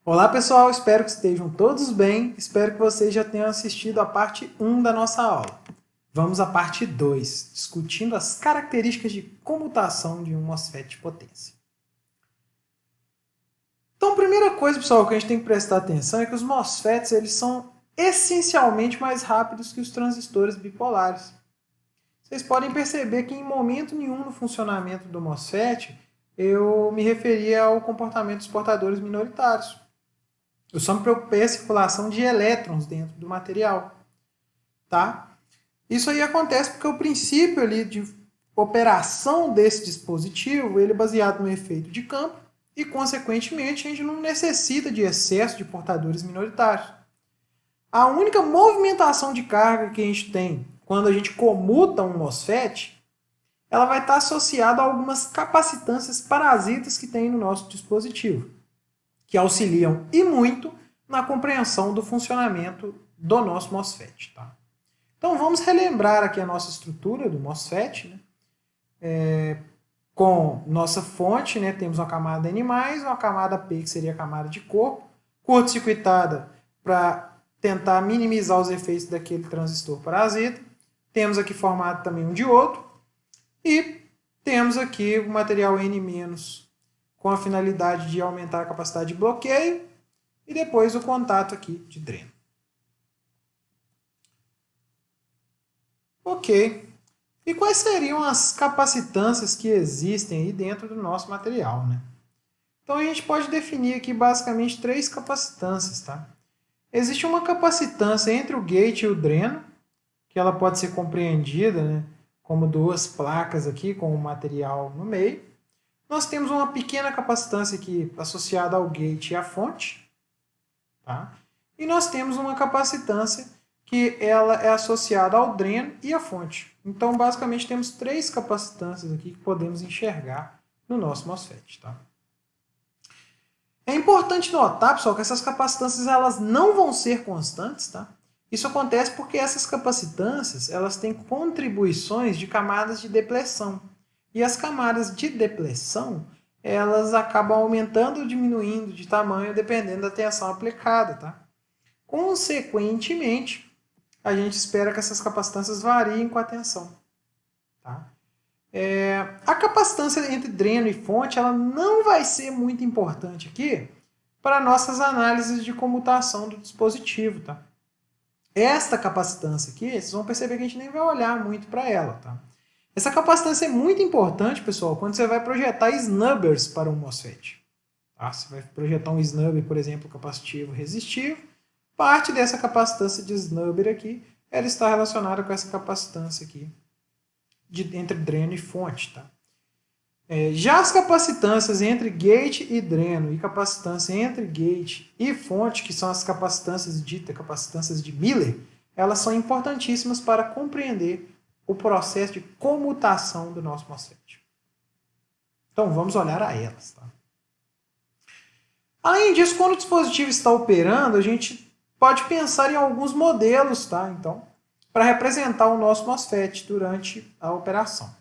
Olá pessoal, espero que estejam todos bem, espero que vocês já tenham assistido a parte 1 da nossa aula. Vamos à parte 2, discutindo as características de comutação de um MOSFET de potência. Então, a primeira coisa, pessoal, que a gente tem que prestar atenção é que os MOSFETs eles são essencialmente mais rápidos que os transistores bipolares. Vocês podem perceber que em momento nenhum no funcionamento do MOSFET eu me referia ao comportamento dos portadores minoritários. Eu só me preocupei com a circulação de elétrons dentro do material. Tá? Isso aí acontece porque o princípio ali de operação desse dispositivo ele é baseado no efeito de campo e, consequentemente, a gente não necessita de excesso de portadores minoritários. A única movimentação de carga que a gente tem quando a gente comuta um MOSFET, ela vai estar associada a algumas capacitâncias parasitas que tem no nosso dispositivo, que auxiliam e muito na compreensão do funcionamento do nosso MOSFET. Tá? Então vamos relembrar aqui a nossa estrutura do MOSFET, né? Com nossa fonte, né? Temos uma camada N+, uma camada P, que seria a camada de corpo, curto-circuitada para tentar minimizar os efeitos daquele transistor parasita. Temos aqui formado também um diodo e temos aqui o material N- com a finalidade de aumentar a capacidade de bloqueio e depois o contato aqui de dreno. Ok. E quais seriam as capacitâncias que existem aí dentro do nosso material, né? Então a gente pode definir aqui basicamente três capacitâncias, tá? Existe uma capacitância entre o gate e o dreno, que ela pode ser compreendida, né, como duas placas aqui com o material no meio. Nós temos uma pequena capacitância aqui associada ao gate e à fonte. Tá? E nós temos uma capacitância que ela é associada ao dreno e à fonte. Então, basicamente, temos três capacitâncias aqui que podemos enxergar no nosso MOSFET. Tá? É importante notar, pessoal, que essas capacitâncias elas não vão ser constantes. Tá? Isso acontece porque essas capacitâncias elas têm contribuições de camadas de depleção. E as camadas de depleção elas acabam aumentando ou diminuindo de tamanho dependendo da tensão aplicada. Tá? Consequentemente, a gente espera que essas capacitâncias variem com a tensão. Tá? A capacitância entre dreno e fonte ela não vai ser muito importante aqui para nossas análises de comutação do dispositivo. Tá? Esta capacitância aqui, vocês vão perceber que a gente nem vai olhar muito para ela. Tá? Essa capacitância é muito importante, pessoal, quando você vai projetar snubbers para um MOSFET. Tá? Você vai projetar um snubber, por exemplo, capacitivo resistivo. Parte dessa capacitância de snubber aqui, ela está relacionada com essa capacitância aqui entre dreno e fonte. Tá? Já as capacitâncias entre gate e dreno e capacitância entre gate e fonte, que são as capacitâncias ditas capacitâncias de Miller, elas são importantíssimas para compreender o processo de comutação do nosso MOSFET. Então vamos olhar a elas. Tá? Além disso, quando o dispositivo está operando, a gente pode pensar em alguns modelos, tá? Então, para representar o nosso MOSFET durante a operação.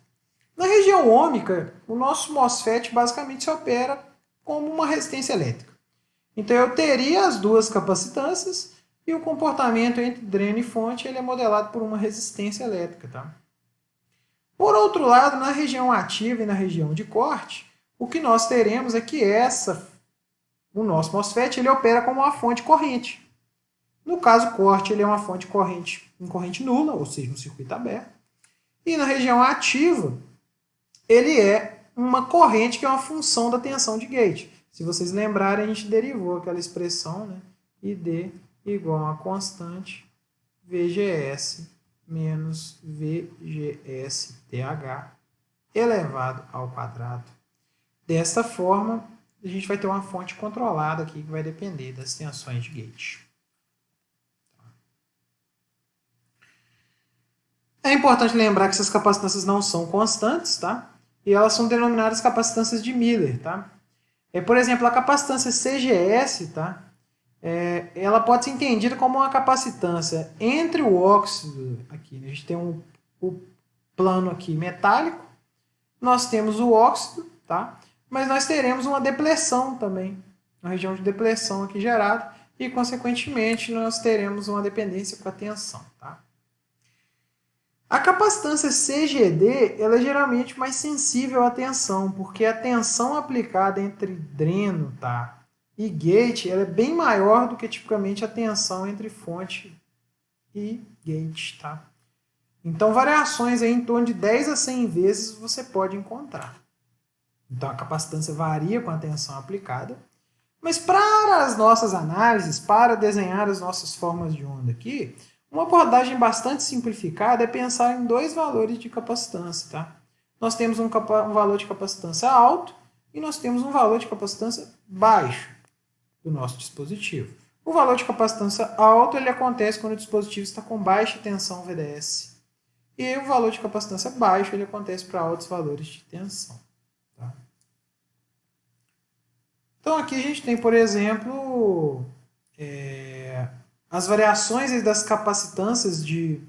Na região ômica, o nosso MOSFET basicamente se opera como uma resistência elétrica. Então eu teria as duas capacitâncias e o comportamento entre dreno e fonte ele é modelado por uma resistência elétrica. Tá? Por outro lado, na região ativa e na região de corte, o que nós teremos é que o nosso MOSFET ele opera como uma fonte corrente. No caso corte, ele é uma fonte corrente em corrente nula, ou seja, um circuito aberto. E na região ativa, ele é uma corrente que é uma função da tensão de gate. Se vocês lembrarem, a gente derivou aquela expressão, né? ID igual a constante VGS menos VGSTH elevado ao quadrado. Desta forma, a gente vai ter uma fonte controlada aqui que vai depender das tensões de gate. É importante lembrar que essas capacitâncias não são constantes, tá? E elas são denominadas capacitâncias de Miller, tá? Por exemplo, a capacitância CGS, tá? Ela pode ser entendida como uma capacitância entre o óxido, aqui, né? A gente tem o plano aqui metálico, nós temos o óxido, tá? Mas nós teremos uma depleção também, uma região de depressão aqui gerada, e, consequentemente, nós teremos uma dependência com a tensão. Tá? A capacitância CGD ela é geralmente mais sensível à tensão, porque a tensão aplicada entre dreno, tá, e gate ela é bem maior do que tipicamente a tensão entre fonte e gate. Tá? Então, variações aí em torno de 10 a 100 vezes você pode encontrar. Então, a capacitância varia com a tensão aplicada. Mas para as nossas análises, para desenhar as nossas formas de onda aqui, uma abordagem bastante simplificada é pensar em dois valores de capacitância. Tá? Nós temos um valor de capacitância alto e nós temos um valor de capacitância baixo do nosso dispositivo. O valor de capacitância alto ele acontece quando o dispositivo está com baixa tensão VDS. E o valor de capacitância baixo ele acontece para altos valores de tensão. Tá? Então aqui a gente tem, por exemplo, as variações das capacitâncias de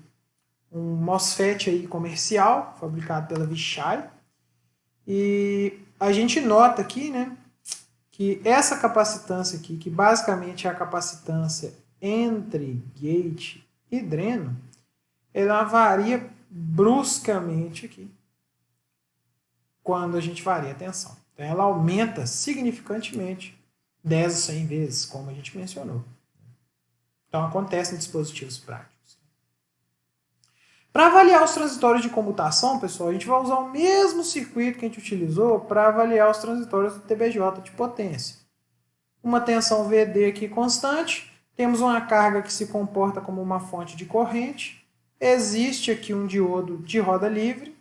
um MOSFET aí comercial, fabricado pela Vishay. E a gente nota aqui, né, que essa capacitância aqui, que basicamente é a capacitância entre gate e dreno, ela varia bruscamente aqui quando a gente varia a tensão. Então, ela aumenta significantemente 10 a 100 vezes, como a gente mencionou. Então, acontece em dispositivos práticos. Para avaliar os transitórios de comutação, pessoal, a gente vai usar o mesmo circuito que a gente utilizou para avaliar os transitórios do TBJ de potência. Uma tensão VD aqui constante, temos uma carga que se comporta como uma fonte de corrente, existe aqui um diodo de roda livre,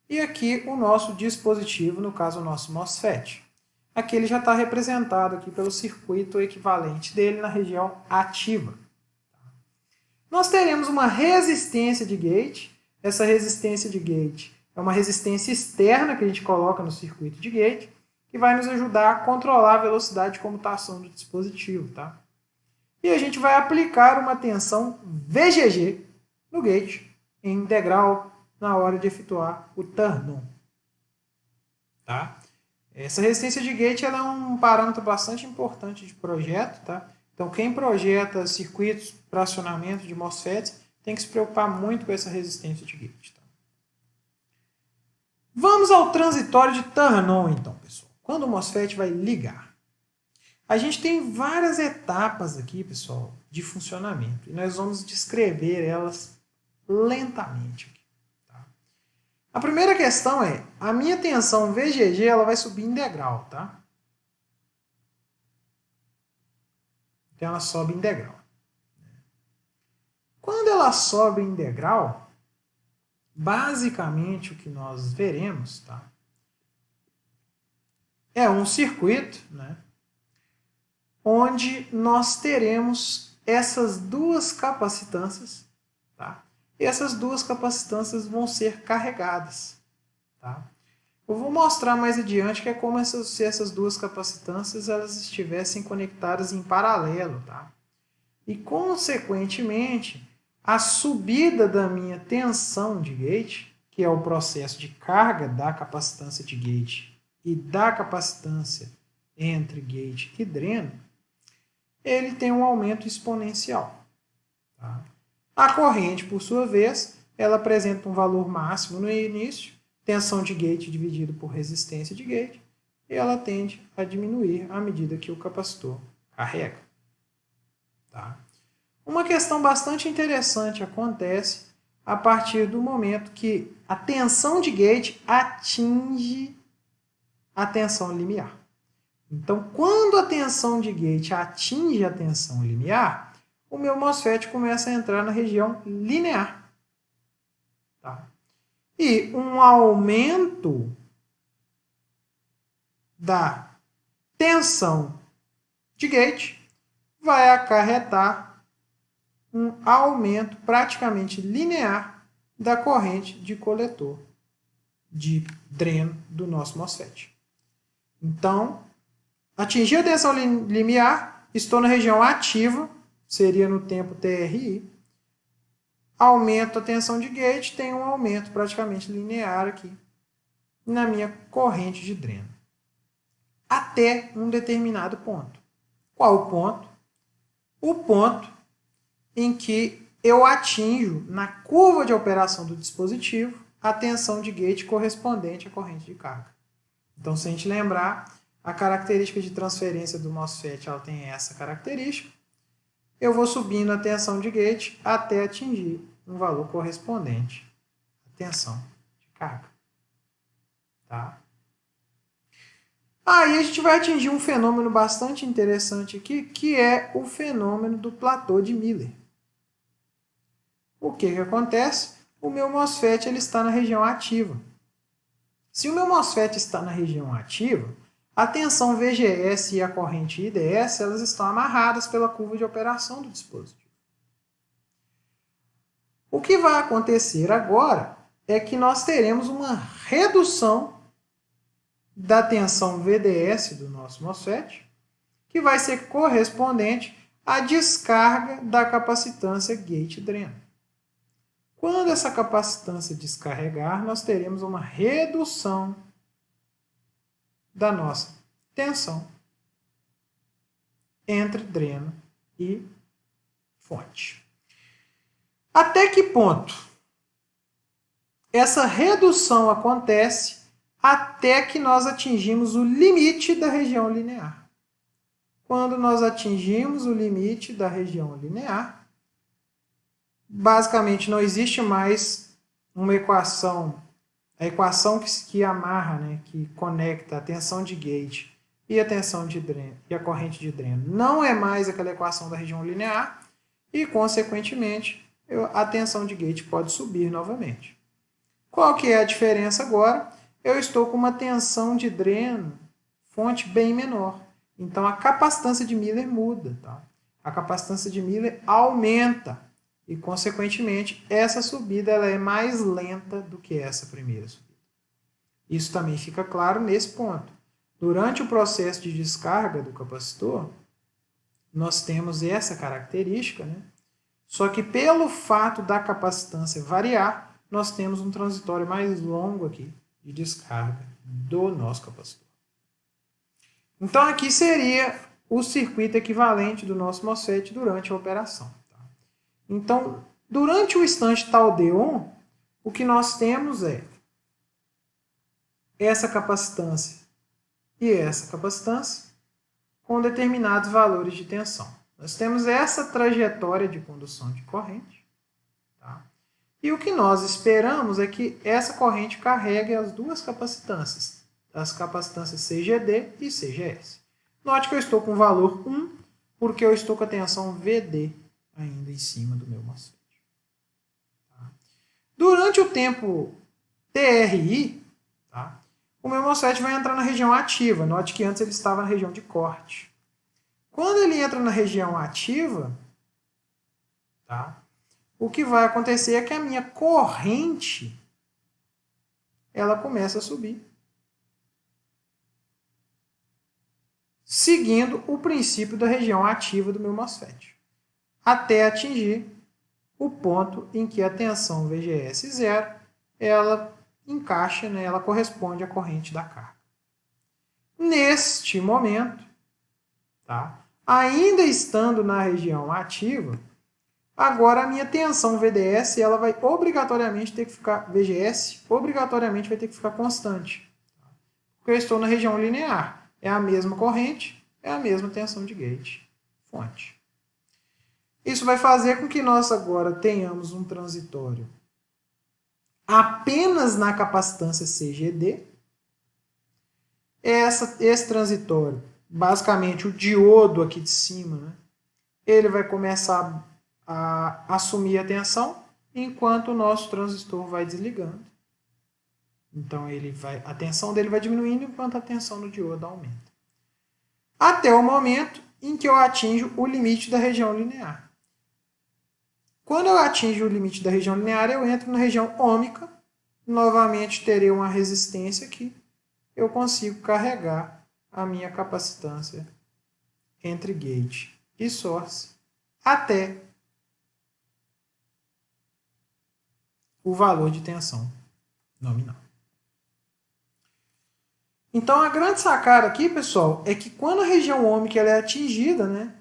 e aqui o nosso dispositivo, no caso o nosso MOSFET. Aqui ele já está representado aqui pelo circuito equivalente dele na região ativa. Nós teremos uma resistência de gate. Essa resistência de gate é uma resistência externa que a gente coloca no circuito de gate, que vai nos ajudar a controlar a velocidade de comutação do dispositivo. Tá? E a gente vai aplicar uma tensão VGG no gate, em integral, na hora de efetuar o turn-on. Tá? Essa resistência de gate ela é um parâmetro bastante importante de projeto. Tá? Então, quem projeta circuitos para acionamento de MOSFETs tem que se preocupar muito com essa resistência de gate. Tá? Vamos ao transitório de turn-on, então, pessoal. Quando o MOSFET vai ligar. A gente tem várias etapas aqui, pessoal, de funcionamento. E nós vamos descrever elas lentamente. Tá? A primeira questão é, a minha tensão VGG ela vai subir em degrau. Tá? Então, ela sobe em degrau. Quando ela sobe em degrau, basicamente o que nós veremos, tá, é um circuito, né, onde nós teremos essas duas capacitâncias, tá, e essas duas capacitâncias vão ser carregadas. Tá? Eu vou mostrar mais adiante que é como se essas duas capacitâncias elas estivessem conectadas em paralelo. Tá? E, consequentemente, a subida da minha tensão de gate, que é o processo de carga da capacitância de gate e da capacitância entre gate e dreno, ele tem um aumento exponencial. Tá? A corrente, por sua vez, ela apresenta um valor máximo no início, tensão de gate dividido por resistência de gate, e ela tende a diminuir à medida que o capacitor carrega. Tá? Uma questão bastante interessante acontece a partir do momento que a tensão de gate atinge a tensão limiar. Então, quando a tensão de gate atinge a tensão limiar, o meu MOSFET começa a entrar na região linear. Tá? E um aumento da tensão de gate vai acarretar um aumento praticamente linear da corrente de coletor de dreno do nosso MOSFET. Então, atingir a tensão limiar, estou na região ativa, seria no tempo TRI, aumento a tensão de gate, tem um aumento praticamente linear aqui na minha corrente de dreno. Até um determinado ponto. Qual o ponto? O ponto em que eu atinjo na curva de operação do dispositivo a tensão de gate correspondente à corrente de carga. Então, se a gente lembrar, a característica de transferência do MOSFET ela tem essa característica. Eu vou subindo a tensão de gate até atingir um valor correspondente à tensão de carga. Tá? Aí a gente vai atingir um fenômeno bastante interessante aqui, que é o fenômeno do platô de Miller. O que acontece? O meu MOSFET ele está na região ativa. Se o meu MOSFET está na região ativa, a tensão VGS e a corrente IDS elas estão amarradas pela curva de operação do dispositivo. O que vai acontecer agora é que nós teremos uma redução da tensão VDS do nosso MOSFET, que vai ser correspondente à descarga da capacitância gate-dreno. Quando essa capacitância descarregar, nós teremos uma redução da nossa tensão entre dreno e fonte. Até que ponto essa redução acontece até que nós atingimos o limite da região linear? Quando nós atingimos o limite da região linear, basicamente não existe mais uma equação, a equação que amarra, né, que conecta a tensão de gate e a tensão de dreno e a corrente de dreno, não é mais aquela equação da região linear e, consequentemente, a tensão de gate pode subir novamente. Qual que é a diferença agora? Eu estou com uma tensão de dreno, fonte bem menor. Então, a capacitância de Miller muda. Tá? A capacitância de Miller aumenta. E, consequentemente, essa subida ela é mais lenta do que essa primeira subida. Isso também fica claro nesse ponto. Durante o processo de descarga do capacitor, nós temos essa característica, né? Só que pelo fato da capacitância variar, nós temos um transitório mais longo aqui de descarga do nosso capacitor. Então, aqui seria o circuito equivalente do nosso MOSFET durante a operação. Então, durante o instante tal D1, o que nós temos é essa capacitância e essa capacitância com determinados valores de tensão. Nós temos essa trajetória de condução de corrente. Tá? E o que nós esperamos é que essa corrente carregue as duas capacitâncias, as capacitâncias CGD e CGS. Note que eu estou com o valor 1, porque eu estou com a tensão VD ainda em cima do meu MOSFET. Tá? Durante o tempo TRI, tá? O meu MOSFET vai entrar na região ativa. Note que antes ele estava na região de corte. Quando ele entra na região ativa, tá? O que vai acontecer é que a minha corrente ela começa a subir, seguindo o princípio da região ativa do meu MOSFET, até atingir o ponto em que a tensão VGS 0 ela encaixa, né, ela corresponde à corrente da carga. Neste momento, tá, ainda estando na região ativa, agora a minha tensão VDS ela vai obrigatoriamente ter que ficar, VGS obrigatoriamente vai ter que ficar constante, porque eu estou na região linear. É a mesma corrente, é a mesma tensão de gate, fonte. Isso vai fazer com que nós agora tenhamos um transitório apenas na capacitância CGD. Esse transitório, basicamente o diodo aqui de cima, né, ele vai começar a assumir a tensão enquanto o nosso transistor vai desligando. Então a tensão dele vai diminuindo enquanto a tensão no diodo aumenta. Até o momento em que eu atinjo o limite da região linear. Quando eu atingo o limite da região linear, eu entro na região ômica. Novamente terei uma resistência aqui. Eu consigo carregar a minha capacitância entre gate e source até o valor de tensão nominal. Então, a grande sacada aqui, pessoal, é que quando a região ômica ela é atingida, né,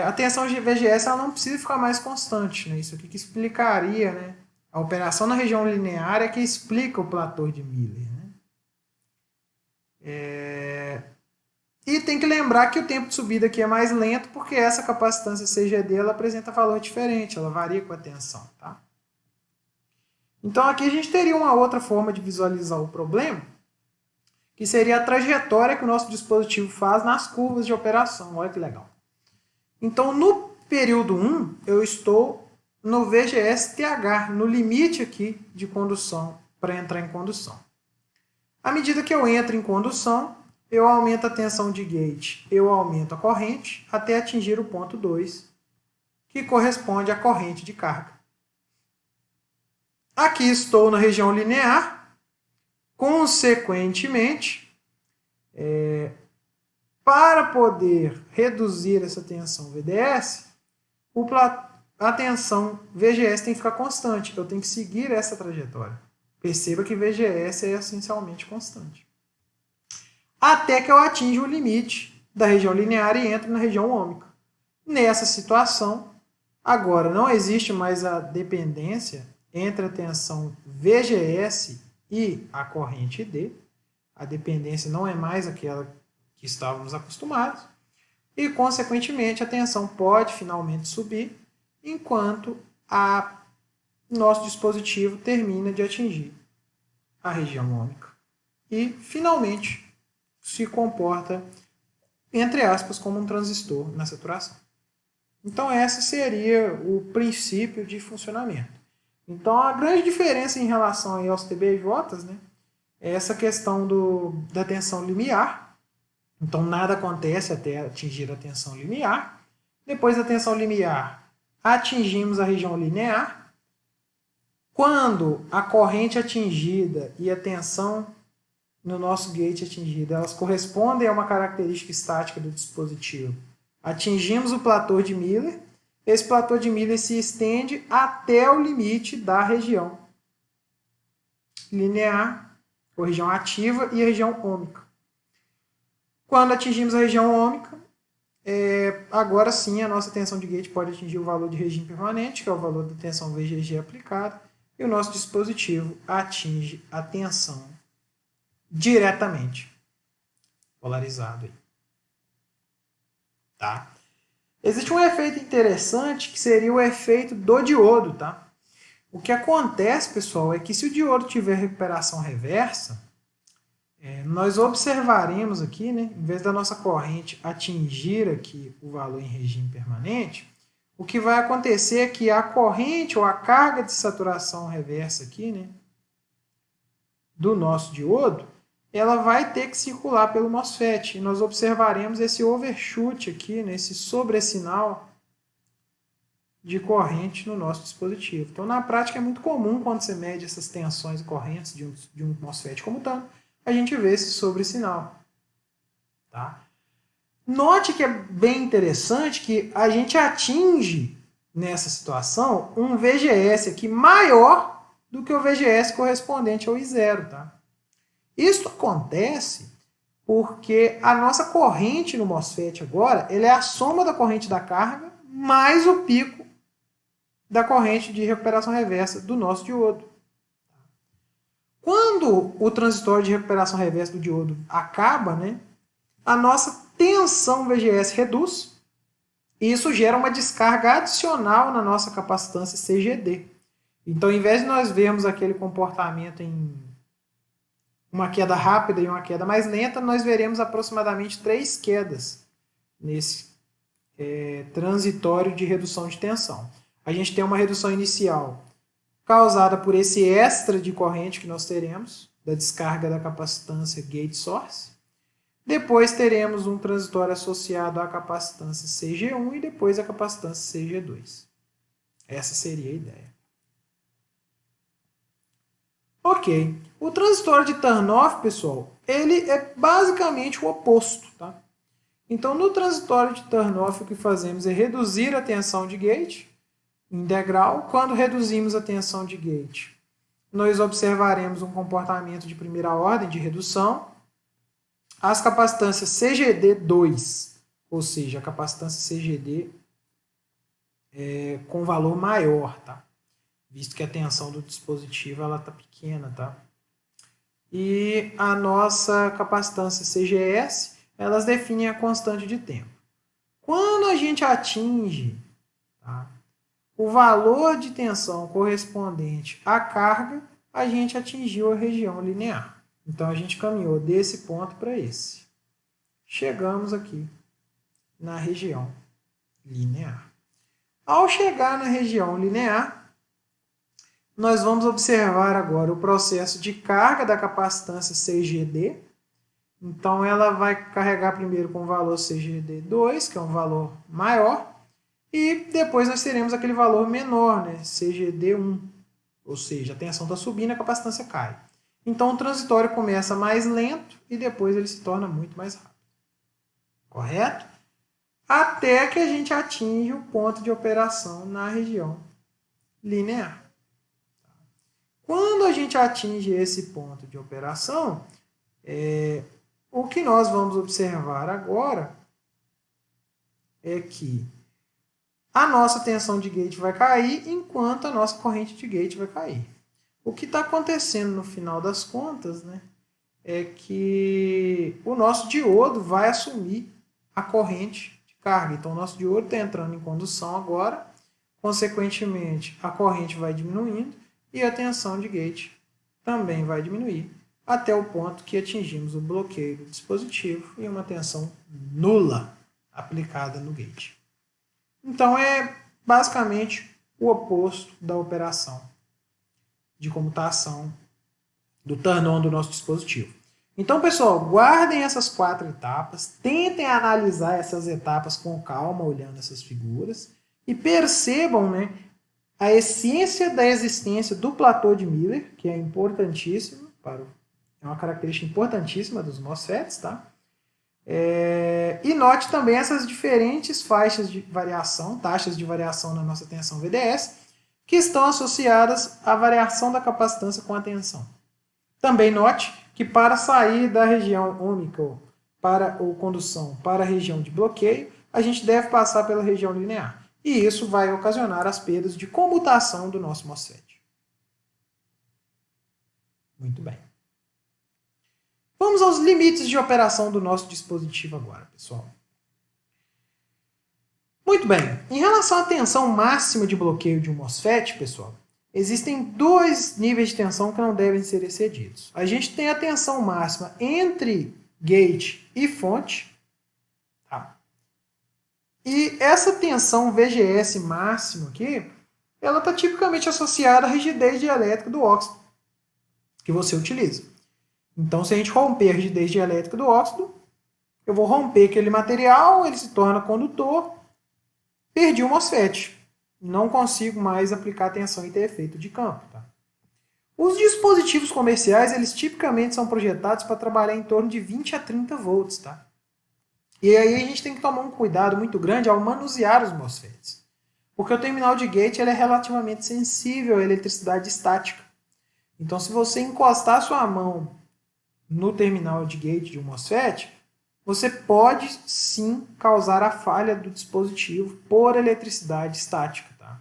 a tensão de VGS ela não precisa ficar mais constante. Né? Isso aqui que explicaria, né, a operação na região linear é que explica o platô de Miller. Né? E tem que lembrar que o tempo de subida aqui é mais lento porque essa capacitância CGD ela apresenta valor diferente, ela varia com a tensão. Tá? Então aqui a gente teria uma outra forma de visualizar o problema, que seria a trajetória que o nosso dispositivo faz nas curvas de operação. Olha que legal. Então, no período 1, eu estou no VGS-TH, no limite aqui de condução, para entrar em condução. À medida que eu entro em condução, eu aumento a tensão de gate, eu aumento a corrente, até atingir o ponto 2, que corresponde à corrente de carga. Aqui estou na região linear, consequentemente, para poder reduzir essa tensão VDS, a tensão VGS tem que ficar constante. Eu tenho que seguir essa trajetória. Perceba que VGS é essencialmente constante. Até que eu atinja o limite da região linear e entre na região ômica. Nessa situação, agora não existe mais a dependência entre a tensão VGS e a corrente D. A dependência não é mais aquela que estávamos acostumados. E, consequentemente, a tensão pode finalmente subir enquanto nosso dispositivo termina de atingir a região ômica. E, finalmente, se comporta, entre aspas, como um transistor na saturação. Então, esse seria o princípio de funcionamento. Então, a grande diferença em relação aí aos TBJs, né, é essa questão da tensão limiar. Então, nada acontece até atingir a tensão limiar. Depois da tensão limiar, atingimos a região linear. Quando a corrente atingida e a tensão no nosso gate atingida, elas correspondem a uma característica estática do dispositivo. Atingimos o platô de Miller. Esse platô de Miller se estende até o limite da região linear, ou região ativa, e a região ômica. Quando atingimos a região ômica, agora sim a nossa tensão de gate pode atingir o valor de regime permanente, que é o valor da tensão VGG aplicada, e o nosso dispositivo atinge a tensão diretamente polarizado. Tá? Existe um efeito interessante que seria o efeito do diodo. Tá? O que acontece, pessoal, é que se o diodo tiver recuperação reversa, nós observaremos aqui, né, em vez da nossa corrente atingir aqui o valor em regime permanente, o que vai acontecer é que a corrente ou a carga de saturação reversa aqui, né, do nosso diodo, ela vai ter que circular pelo MOSFET. E nós observaremos esse overshoot aqui, né, esse sobressinal de corrente no nosso dispositivo. Então, na prática, é muito comum quando você mede essas tensões e correntes de um MOSFET comutando, a gente vê esse sobressinal. Tá? Note que é bem interessante que a gente atinge, nessa situação, um VGS aqui maior do que o VGS correspondente ao I0. Tá? Isso acontece porque a nossa corrente no MOSFET agora é a soma da corrente da carga mais o pico da corrente de recuperação reversa do nosso diodo. Quando o transitório de recuperação reversa do diodo acaba, né, a nossa tensão VGS reduz e isso gera uma descarga adicional na nossa capacitância CGD. Então, em vez de nós vermos aquele comportamento em uma queda rápida e uma queda mais lenta, nós veremos aproximadamente 3 quedas nesse transitório de redução de tensão. A gente tem uma redução inicial causada por esse extra de corrente que nós teremos, da descarga da capacitância gate source. Depois teremos um transitório associado à capacitância CG1 e depois a capacitância CG2. Essa seria a ideia. Ok. O transitório de turn-off, pessoal, ele é basicamente o oposto. Tá? Então, no transitório de turn-off, o que fazemos é reduzir a tensão de gate em degrau. Quando reduzimos a tensão de gate, nós observaremos um comportamento de primeira ordem de redução. as capacitâncias CGD2, ou seja, a capacitância CGD com valor maior, tá? Visto que a tensão do dispositivo ela está pequena, tá? E a nossa capacitância CGS, elas definem a constante de tempo. Quando a gente atinge, tá, o valor de tensão correspondente à carga, a gente atingiu a região linear. Então, a gente caminhou desse ponto para esse. Chegamos aqui na região linear. Ao chegar na região linear, nós vamos observar agora o processo de carga da capacitância CGD. Então, ela vai carregar primeiro com o valor CGD2, que é um valor maior, e depois nós teremos aquele valor menor, né, CGD1, ou seja, a tensão está subindo e a capacitância cai. Então, o transitório começa mais lento e depois ele se torna muito mais rápido. Correto? Até que a gente atinge o ponto de operação na região linear. Quando a gente atinge esse ponto de operação, o que nós vamos observar agora é que a nossa tensão de gate vai cair enquanto a nossa corrente de gate vai cair. O que está acontecendo no final das contas, né, é que o nosso diodo vai assumir a corrente de carga. Então, o nosso diodo está entrando em condução agora, consequentemente, a corrente vai diminuindo e a tensão de gate também vai diminuir, até o ponto que atingimos o bloqueio do dispositivo e uma tensão nula aplicada no gate. Então, é basicamente o oposto da operação de comutação do turn-on do nosso dispositivo. Então, pessoal, guardem essas 4 etapas, tentem analisar essas etapas com calma, olhando essas figuras, e percebam, né, a essência da existência do platô de Miller, que é importantíssimo, é uma característica importantíssima dos MOSFETs, tá? E note também essas diferentes faixas de variação, taxas de variação na nossa tensão VDS, que estão associadas à variação da capacitância com a tensão. Também note que para sair da região ômica ou condução para a região de bloqueio, a gente deve passar pela região linear. E isso vai ocasionar as perdas de comutação do nosso MOSFET. Muito bem. Vamos aos limites de operação do nosso dispositivo agora, pessoal. Muito bem. Em relação à tensão máxima de bloqueio de um MOSFET, pessoal, existem 2 níveis de tensão que não devem ser excedidos. A gente tem a tensão máxima entre gate e fonte. Tá? E essa tensão VGS máxima aqui, ela está tipicamente associada à rigidez dielétrica do óxido que você utiliza. Então, se a gente romper a rigidez dielétrica do óxido, eu vou romper aquele material, ele se torna condutor, perdi o MOSFET. Não consigo mais aplicar tensão e ter efeito de campo. Tá? Os dispositivos comerciais, eles tipicamente são projetados para trabalhar em torno de 20 a 30 volts. Tá? E aí a gente tem que tomar um cuidado muito grande ao manusear os MOSFETs. Porque o terminal de gate ele é relativamente sensível à eletricidade estática. Então, se você encostar sua mão no terminal de gate de um MOSFET, você pode sim causar a falha do dispositivo por eletricidade estática. Tá?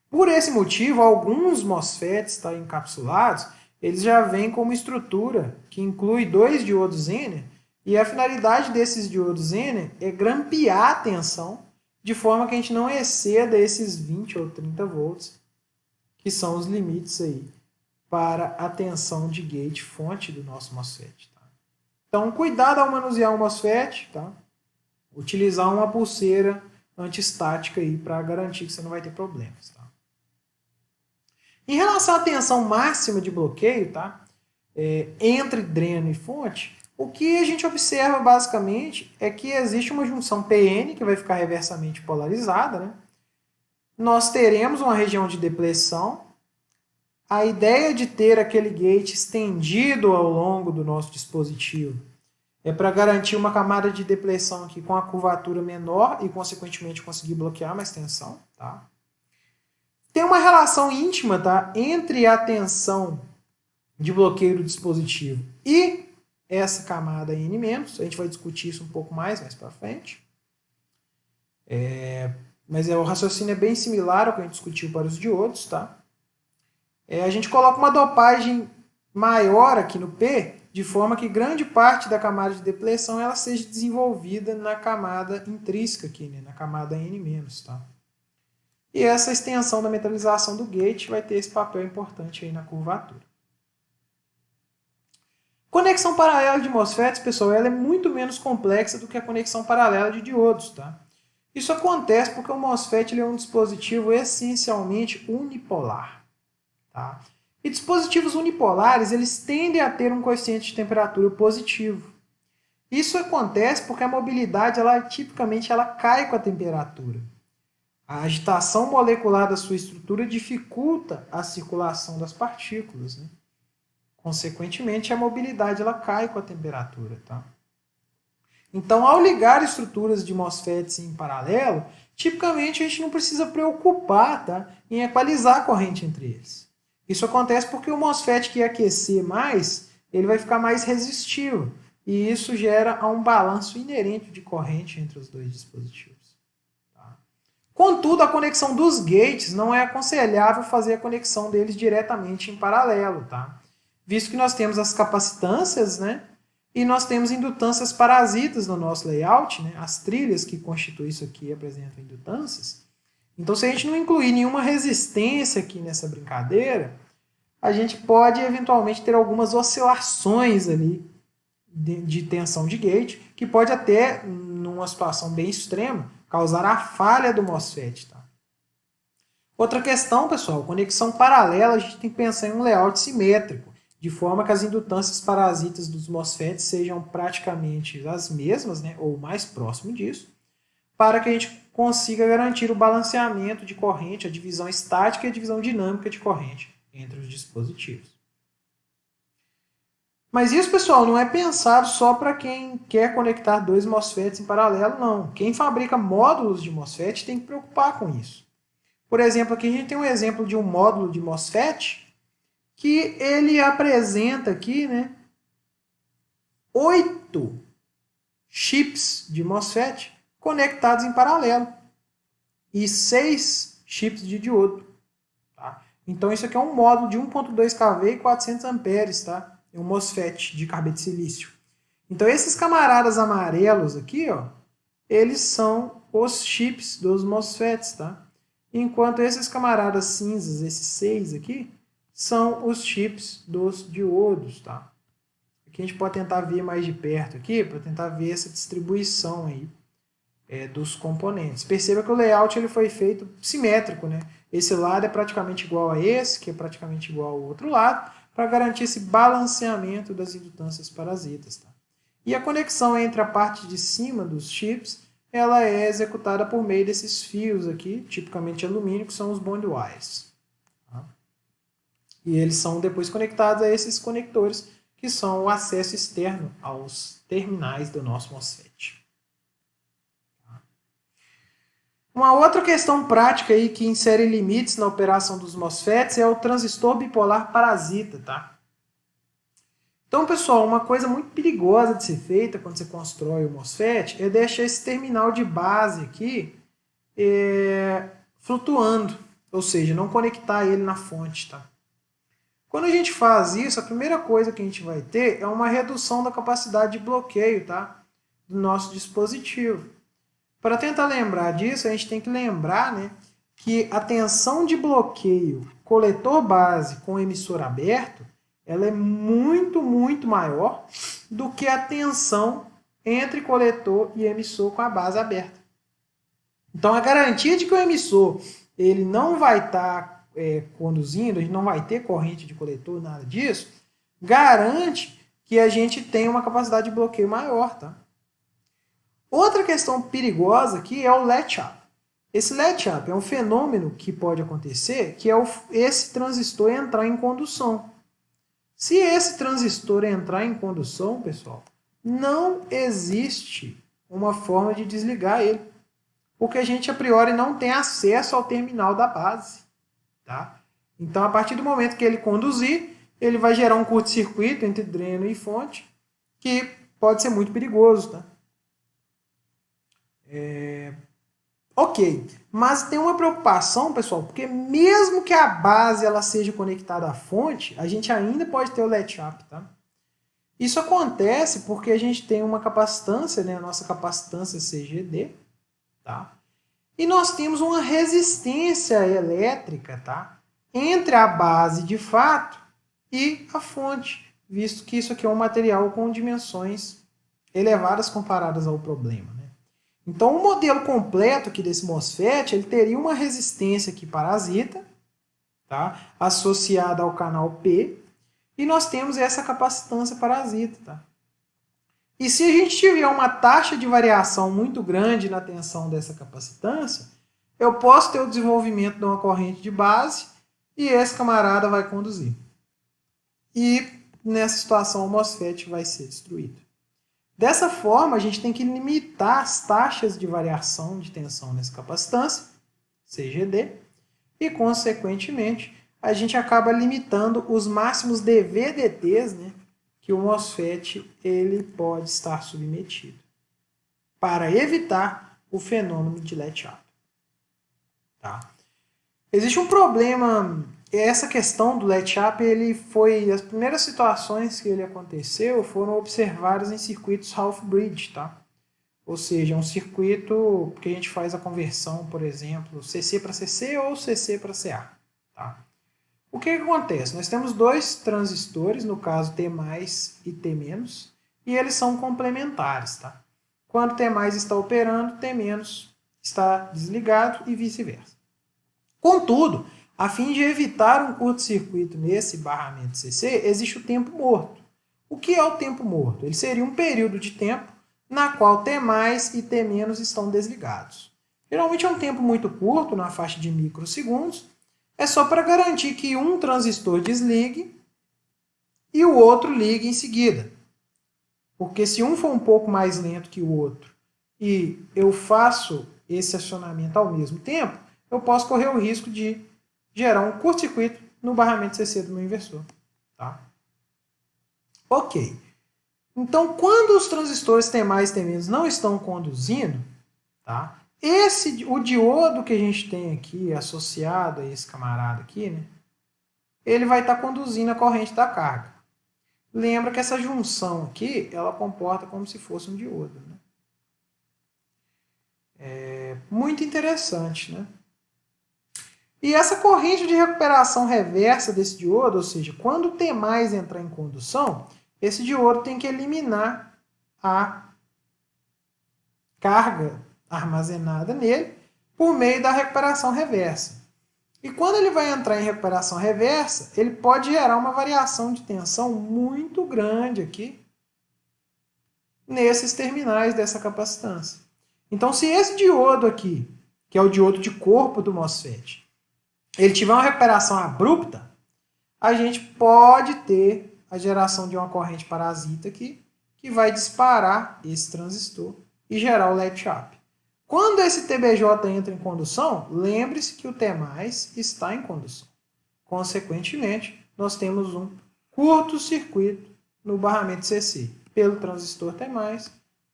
Por esse motivo, alguns MOSFETs encapsulados, eles já vêm com uma estrutura que inclui 2 diodos Zener, e a finalidade desses diodos Zener é grampear a tensão de forma que a gente não exceda esses 20 ou 30 volts, que são os limites aí para a tensão de gate fonte do nosso MOSFET. Tá? Então, cuidado ao manusear um MOSFET, tá? Utilizar uma pulseira antiestática aí para garantir que você não vai ter problemas. Tá? Em relação à tensão máxima de bloqueio, tá? Entre dreno e fonte, o que a gente observa basicamente é que existe uma junção PN que vai ficar reversamente polarizada. Né? Nós teremos uma região de depleção. A ideia de ter aquele gate estendido ao longo do nosso dispositivo é para garantir uma camada de depleção aqui com a curvatura menor e, consequentemente, conseguir bloquear mais tensão. Tá? Tem uma relação íntima, tá, entre a tensão de bloqueio do dispositivo e essa camada N-, a gente vai discutir isso um pouco mais para frente. Mas o raciocínio é bem similar ao que a gente discutiu para os diodos, tá? A gente coloca uma dopagem maior aqui no P, de forma que grande parte da camada de depleção ela seja desenvolvida na camada intrínseca aqui, né? Na camada N-, tá? E essa extensão da metalização do gate vai ter esse papel importante aí na curvatura. Conexão paralela de MOSFETs, pessoal, ela é muito menos complexa do que a conexão paralela de diodos, tá? Isso acontece porque o MOSFET ele é um dispositivo essencialmente unipolar, tá? E dispositivos unipolares, eles tendem a ter um coeficiente de temperatura positivo. Isso acontece porque a mobilidade, tipicamente, ela cai com a temperatura. A agitação molecular da sua estrutura dificulta a circulação das partículas, né? Consequentemente, a mobilidade ela cai com a temperatura, tá? Então, ao ligar estruturas de MOSFETs em paralelo, tipicamente a gente não precisa preocupar, tá, em equalizar a corrente entre eles. Isso acontece porque o MOSFET que aquecer mais, ele vai ficar mais resistivo. E isso gera um balanço inerente de corrente entre os dois dispositivos. Tá? Contudo, a conexão dos gates não é aconselhável fazer a conexão deles diretamente em paralelo, tá? Visto que nós temos as capacitâncias, né? E nós temos indutâncias parasitas no nosso layout, né? As trilhas que constituem isso aqui apresentam indutâncias. Então, se a gente não incluir nenhuma resistência aqui nessa brincadeira, a gente pode eventualmente ter algumas oscilações ali de tensão de gate, que pode até, numa situação bem extrema, causar a falha do MOSFET. Tá? Outra questão, pessoal, conexão paralela, a gente tem que pensar em um layout simétrico, de forma que as indutâncias parasitas dos MOSFETs sejam praticamente as mesmas, né, ou mais próximo disso, para que a gente consiga garantir o balanceamento de corrente, a divisão estática e a divisão dinâmica de corrente entre os dispositivos. Mas isso, pessoal, não é pensado só para quem quer conectar dois MOSFETs em paralelo, não. Quem fabrica módulos de MOSFET tem que preocupar com isso. Por exemplo, aqui a gente tem um exemplo de um módulo de MOSFET que ele apresenta aqui, né, 8 chips de MOSFET conectados em paralelo e 6 chips de diodo. Tá? Então isso aqui é um módulo de 1.2 kV e 400 amperes, tá? É um MOSFET de carbeto de silício. Então esses camaradas amarelos aqui, ó, eles são os chips dos MOSFETs, tá? Enquanto esses camaradas cinzas, esses 6 aqui, são os chips dos diodos, tá? Aqui a gente pode tentar ver mais de perto aqui, para tentar ver essa distribuição aí dos componentes. Perceba que o layout ele foi feito simétrico, né? Esse lado é praticamente igual a esse, que é praticamente igual ao outro lado, para garantir esse balanceamento das indutâncias parasitas, tá? E a conexão entre a parte de cima dos chips, ela é executada por meio desses fios aqui, tipicamente alumínio, que são os bond wires. E eles são depois conectados a esses conectores, que são o acesso externo aos terminais do nosso MOSFET. Uma outra questão prática aí que insere limites na operação dos MOSFETs é o transistor bipolar parasita. Tá? Então, pessoal, uma coisa muito perigosa de ser feita quando você constrói o MOSFET é deixar esse terminal de base aqui flutuando, ou seja, não conectar ele na fonte. Tá? Quando a gente faz isso, a primeira coisa que a gente vai ter é uma redução da capacidade de bloqueio, tá, do nosso dispositivo. Para tentar lembrar disso, a gente tem que lembrar, né, que a tensão de bloqueio coletor base com emissor aberto, ela é muito, muito maior do que a tensão entre coletor e emissor com a base aberta. Então, a garantia de que o emissor ele não vai estar conduzindo, a gente não vai ter corrente de coletor, nada disso, garante que a gente tem uma capacidade de bloqueio maior. Tá? Outra questão perigosa aqui é o latch-up. Esse latch-up é um fenômeno que pode acontecer, que é esse transistor entrar em condução. Se esse transistor entrar em condução, pessoal, não existe uma forma de desligar ele, porque a gente a priori não tem acesso ao terminal da base. Tá? Então, a partir do momento que ele conduzir, ele vai gerar um curto-circuito entre dreno e fonte, que pode ser muito perigoso, tá? Ok, mas tem uma preocupação, pessoal, porque mesmo que a base ela seja conectada à fonte, a gente ainda pode ter o latch-up, tá? Isso acontece porque a gente tem uma capacitância, né, a nossa capacitância CGD, tá? E nós temos uma resistência elétrica, tá, entre a base de fato e a fonte, visto que isso aqui é um material com dimensões elevadas comparadas ao problema, né? Então, o modelo completo aqui desse MOSFET, ele teria uma resistência aqui parasita, tá, associada ao canal P, e nós temos essa capacitância parasita, tá? E se a gente tiver uma taxa de variação muito grande na tensão dessa capacitância, eu posso ter o desenvolvimento de uma corrente de base e esse camarada vai conduzir. E nessa situação o MOSFET vai ser destruído. Dessa forma, a gente tem que limitar as taxas de variação de tensão nessa capacitância, CGD, e consequentemente a gente acaba limitando os máximos DVDTs, né, que o MOSFET ele pode estar submetido, para evitar o fenômeno de latch-up. Tá? Existe um problema, essa questão do latch-up, as primeiras situações que ele aconteceu foram observadas em circuitos half-bridge, tá? Ou seja, um circuito que a gente faz a conversão, por exemplo, CC para CC ou CC para CA. Tá? O que acontece? Nós temos dois transistores, no caso T+, e T-, e eles são complementares. Tá? Quando T+ está operando, T- está desligado e vice-versa. Contudo, a fim de evitar um curto-circuito nesse barramento CC, existe o tempo morto. O que é o tempo morto? Ele seria um período de tempo na qual T+ e T- estão desligados. Geralmente é um tempo muito curto, na faixa de microsegundos. É só para garantir que um transistor desligue e o outro ligue em seguida. Porque se um for um pouco mais lento que o outro e eu faço esse acionamento ao mesmo tempo, eu posso correr o risco de gerar um curto-circuito no barramento CC do meu inversor. Tá? Ok. Então, quando os transistores T+, e T- não estão conduzindo, tá? O diodo que a gente tem aqui, associado a esse camarada aqui, né? Ele vai estar conduzindo a corrente da carga. Lembra que essa junção aqui, ela comporta como se fosse um diodo. Né? É muito interessante, né? E essa corrente de recuperação reversa desse diodo, ou seja, quando o T+ entrar em condução, esse diodo tem que eliminar a carga armazenada nele por meio da recuperação reversa. E quando ele vai entrar em recuperação reversa, ele pode gerar uma variação de tensão muito grande aqui nesses terminais dessa capacitância. Então, se esse diodo aqui, que é o diodo de corpo do MOSFET, ele tiver uma recuperação abrupta, a gente pode ter a geração de uma corrente parasita aqui, que vai disparar esse transistor e gerar o latch-up. Quando esse TBJ entra em condução, lembre-se que o T+ está em condução. Consequentemente, nós temos um curto-circuito no barramento CC, pelo transistor T+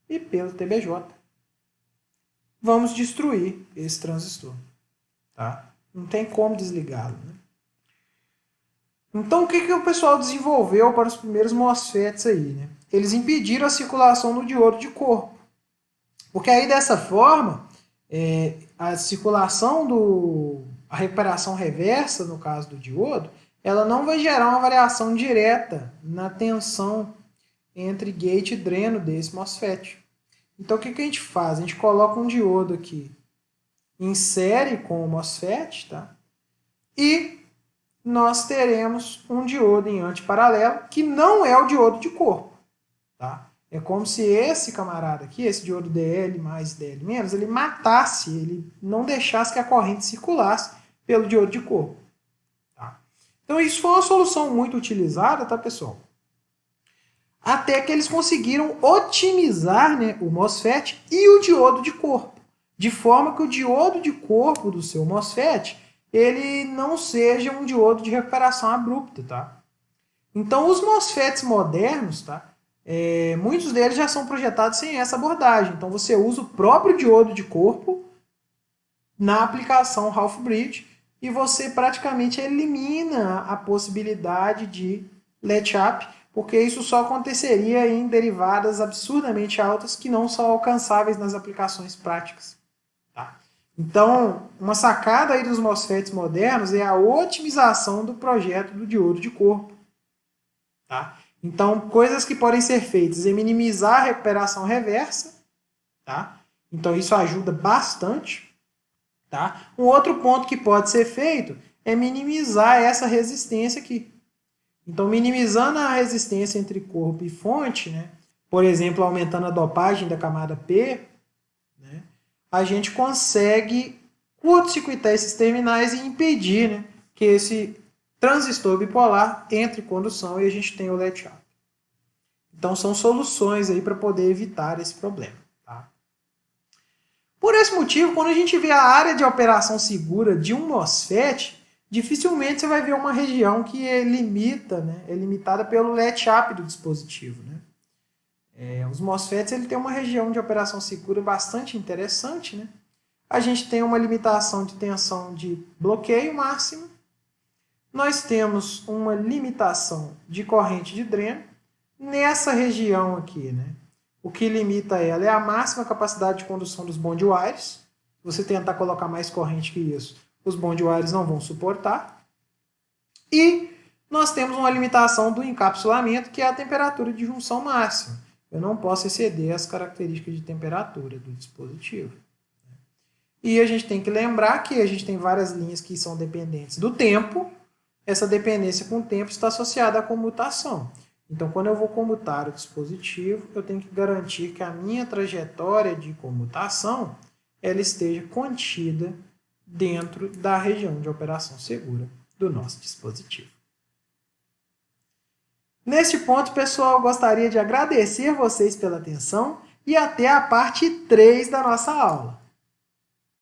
e pelo TBJ. Vamos destruir esse transistor. Tá? Não tem como desligá-lo. Né? Então, o que o pessoal desenvolveu para os primeiros MOSFETs aí? Né? Eles impediram a circulação do diodo de corpo. Porque aí, dessa forma, a circulação a recuperação reversa, no caso do diodo, ela não vai gerar uma variação direta na tensão entre gate e dreno desse MOSFET. Então, o que a gente faz? A gente coloca um diodo aqui em série com o MOSFET, tá? E nós teremos um diodo em antiparalelo, que não é o diodo de corpo. Tá? É como se esse camarada aqui, esse diodo DL mais DL menos, ele matasse, ele não deixasse que a corrente circulasse pelo diodo de corpo. Tá? Então isso foi uma solução muito utilizada, tá, pessoal? Até que eles conseguiram otimizar, né, o MOSFET e o diodo de corpo, de forma que o diodo de corpo do seu MOSFET ele não seja um diodo de recuperação abrupta. Tá? Então os MOSFETs modernos, tá, muitos deles já são projetados sem essa abordagem. Então você usa o próprio diodo de corpo na aplicação half-bridge e você praticamente elimina a possibilidade de latch-up, porque isso só aconteceria em derivadas absurdamente altas que não são alcançáveis nas aplicações práticas. Tá? Então, uma sacada aí dos MOSFETs modernos é a otimização do projeto do diodo de corpo. Tá? Então, coisas que podem ser feitas é minimizar a recuperação reversa. Tá? Então, isso ajuda bastante. Tá? Um outro ponto que pode ser feito é minimizar essa resistência aqui. Então, minimizando a resistência entre corpo e fonte, né? Por exemplo, aumentando a dopagem da camada P, né? A gente consegue curto-circuitar esses terminais e impedir, né, que esse transistor bipolar entre em condução e a gente tenha o latch-up. Então, são soluções aí para poder evitar esse problema. Tá? Por esse motivo, quando a gente vê a área de operação segura de um MOSFET, dificilmente você vai ver uma região que é limitada pelo latch-up do dispositivo. Né? Os MOSFETs ele tem uma região de operação segura bastante interessante. Né? A gente tem uma limitação de tensão de bloqueio máximo. Nós temos uma limitação de corrente de dreno. Nessa região aqui, né? O que limita ela é a máxima capacidade de condução dos bond wires. Se você tentar colocar mais corrente que isso, os bond wires não vão suportar. E nós temos uma limitação do encapsulamento, que é a temperatura de junção máxima. Eu não posso exceder as características de temperatura do dispositivo. E a gente tem que lembrar que a gente tem várias linhas que são dependentes do tempo. Essa dependência com o tempo está associada à comutação. Então, quando eu vou comutar o dispositivo, eu tenho que garantir que a minha trajetória de comutação ela esteja contida dentro da região de operação segura do nosso dispositivo. Neste ponto, pessoal, eu gostaria de agradecer vocês pela atenção e até a parte 3 da nossa aula.